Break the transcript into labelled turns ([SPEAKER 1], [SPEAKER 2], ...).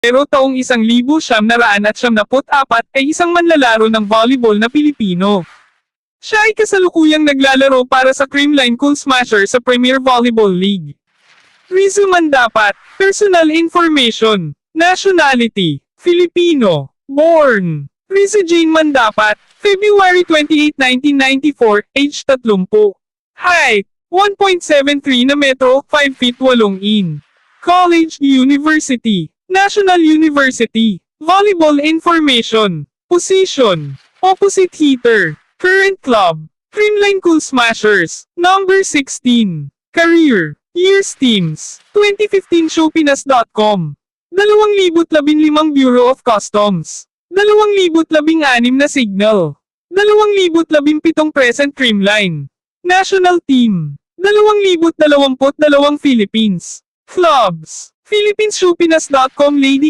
[SPEAKER 1] Pero taong 1974 ay isang manlalaro ng volleyball na Pilipino. Siya ay kasalukuyang naglalaro para sa Creamline Cool Smasher sa Premier Volleyball League. Rizzo Mandapat, personal information, nationality, Filipino, born, Rizzo Jane Mandapat, February 28, 1994, age 30. Height, 1.73 na metro, 5 feet 8 in. College, University, National University, volleyball information, position, opposite hitter, current club, Creamline Cool Smashers, number 16, career, years teams, 2015 showpinas.com, 2015 Bureau of Customs, 2016 na signal, 2017 present Creamline, national team, 2022 Philippines, clubs, philippineshowpinas.com lady